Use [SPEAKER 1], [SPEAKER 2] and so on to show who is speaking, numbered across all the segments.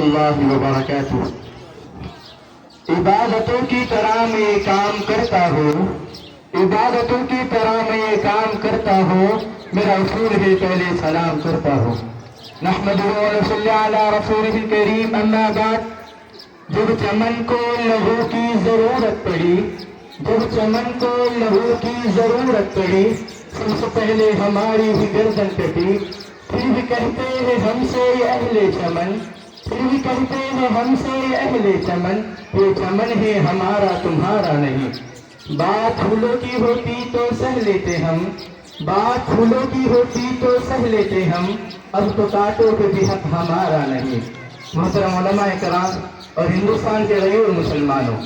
[SPEAKER 1] रहमतुल्लाहि व बरकातुहू। इबादतों की तरह मैं ये काम करता हूँ, इबादतों की तरह मैं ये काम करता हूँ, मेरा उसूल है पहले सलाम करता हूँ। नहमदुहु व नसल्ली अला रसूलिहिल करीम, अम्मा बाद। जब चमन को लहू की जरूरत पड़ी, जब चमन को लहू की जरूरत पड़ी, सबसे पहले हमारी ही गर्दन कटी। फिर भी कहते हैं हमसे ये अहले चमन, फिर भी कहते हैं हमसे ये अहले चमन, ये चमन है हमारा तुम्हारा नहीं। बात फूलों की होती तो सह लेते हम, बात फूलों की होती तो सह लेते हम, अब तो कांटों पे भी हक हमारा नहीं। मोहतरम उलमाए कराम और हिंदुस्तान के गयूर मुसलमानों,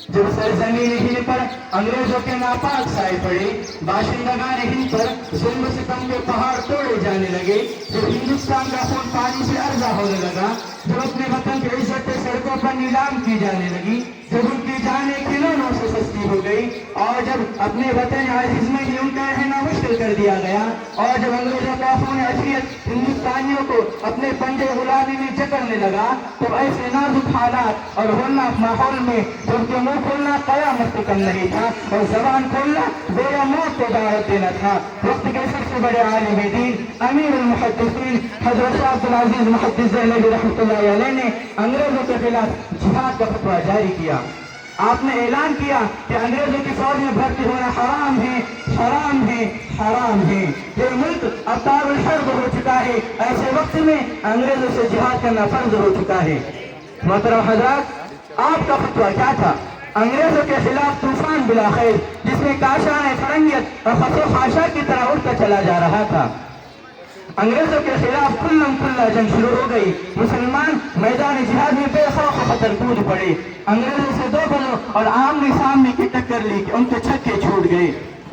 [SPEAKER 1] जब सरजमीन हिंद पर अंग्रेजों के नापाक साए पड़े, बाशिंदगान हिंद पर जुल्म सितम के पहाड़ तोड़े जाने लगे, जब हिंदुस्तान का खून पानी से अर्जा होने लगा, जब अपने वतन की इज्जत सड़कों पर नीलाम की जाने लगी, जब उनकी जानें खिलौनों से सस्ती हो गई, और जब अपने वतन अजीज में ही उनका रहना मुश्किल कर दिया गया, और जब अंग्रेजों का खून अजियत हिंदुस्तानियों को अपने पंजे गुलामी में जकड़ने लगा, तो ऐसे नाजुक हालात और होलनाक माहौल में जबकि मुंह खोलना कयामत से कम नहीं था और जबान खोलना गोया मौत को दावत देना था, वक्त के सबसे बड़े आलिम दीन अमीरुल मुहद्दिसीन हजरत अब्दुल अजीज मुहद्दिस देहलवी रहमतुल्लाह अलैह ने अंग्रेजों के खिलाफ जिहाद का फतवा जारी किया। आपने ऐलान किया कि अंग्रेजों की फौज में भर्ती होना हराम है, हराम है, हराम है। ये मुल्क अब दारुल हर्ब हो चुका है, ऐसे वक्त में अंग्रेजों से जिहाद करना फर्ज हो चुका है। मोहतरम हजरात, आपका फतवा क्या था? अंग्रेजों के खिलाफ तूफान बिलाखैर, जिसमें काशान फरंगियत और खसो खाशा की तरह उठता चला जा रहा था। अंग्रेजों के खिलाफ खुल्लम खुल्ला जंग शुरू हो गई। मुसलमान मैदान जिहाद में बेखौफ खतर कूद पड़े। अंग्रेजों से दो बलों और आमने सामने की टक्कर ली कि उनके छक्के छूट गए।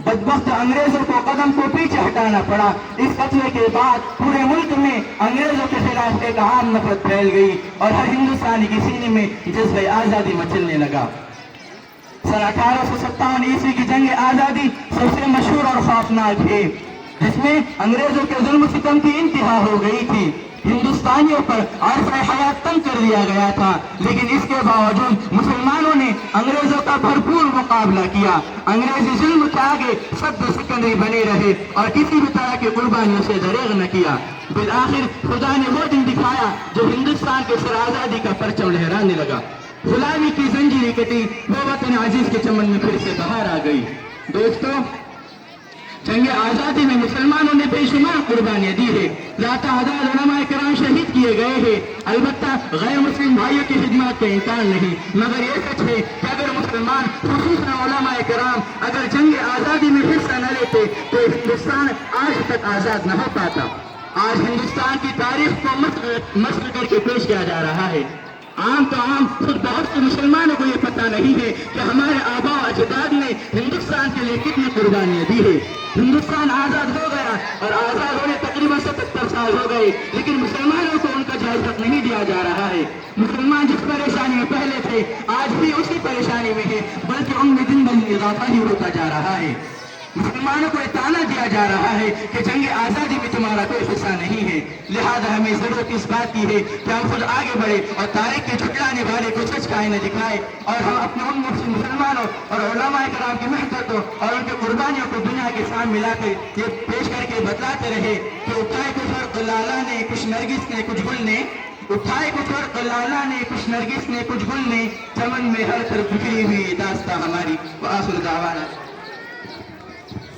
[SPEAKER 1] बदबख्त अंग्रेजों को कदम को पीछे हटाना पड़ा। इस कत्ले के बाद पूरे मुल्क में अंग्रेजों के खिलाफ एक आम नफरत फैल गई और हर हिंदुस्तानी के सीने में जज्बे आज़ादी मचलने लगा। सन 1857 ईस्वी की जंग आज़ादी सबसे मशहूर और खौफनाक है, जिसमें अंग्रेजों के जुल्म सितम की इंतहा हो गई थी। हिंदुस्तानियों पर अर्ज़ हयात तंग कर दिया गया था, लेकिन इसके बावजूद मुसलमानों ने अंग्रेजों का भरपूर मुकाबला किया। अंग्रेजी जुल्म के आगे सख्त सिकंदरी बने रहे और किसी भी तरह की कुर्बानियों से दरेग न किया। बिल आखिर खुदा ने वो दिन दिखाया जो हिंदुस्तान के सर आज़ादी का परचम लहराने लगा। गुलामी की जंजीरें कटी, वो वतन अजीज के चमन में फिर से बहार आ गई। दोस्तों, जंग आज़ादी में मुसलमानों ने बेशुमार कुर्बानियां दी है। ज़ात आज़ाद उलमाए किराम शहीद किए गए हैं। अलबत्ता गैर मुस्लिम भाइयों की खिदमत का इनकार नहीं, मगर ये सच है कि अगर मुसलमान खुसूसन उलमाए किराम अगर जंग आज़ादी में हिस्सा न लेते तो हिंदुस्तान आज तक आज़ाद न हो पाता। आज हिंदुस्तान की तारीख को मस्क करके पेश किया जा रहा है। आम तो आम खुद बहुत से मुसलमानों को ये पता नहीं है कि हमारे आबा अजदाद ने हिंदुस्तान के लिए कितनी कुर्बानियां दी है। हिंदुस्तान आज़ाद हो गया और आज़ाद होने तकरीबन 77 साल हो गए, लेकिन मुसलमानों को उनका जायज़ा नहीं दिया जा रहा है। मुसलमान जिस परेशानी में पहले थे आज भी उसी परेशानी में है, बल्कि उनमें दिन ब दिन इजाफा ही होता जा रहा है। मुसलमानों को ताना दिया जा रहा है कि जंग आज़ादी में तुम्हारा कोई हिस्सा नहीं है। लिहाजा हमें जरूरत इस बात की है कि हम खुद आगे बढ़े और तारीख के झुटलाने वाले को सच का आईना दिखाए और हम अपने उन मुसलमानों और उलमाए किराम की मेहनतों और उनकी कुर्बानियों को दुनिया के सामने मिलाकर ये पेश करके बतलाते रहे कि उठाए कुछ और लाला ने कुछ नरगिस ने कुछ गुल ने, उठाए कुछ और लाला ने कुछ नरगिस ने कुछ गुल ने, चमन में हर तरफ बिखरी हुई दास्तां हमारी। आखिर दावाना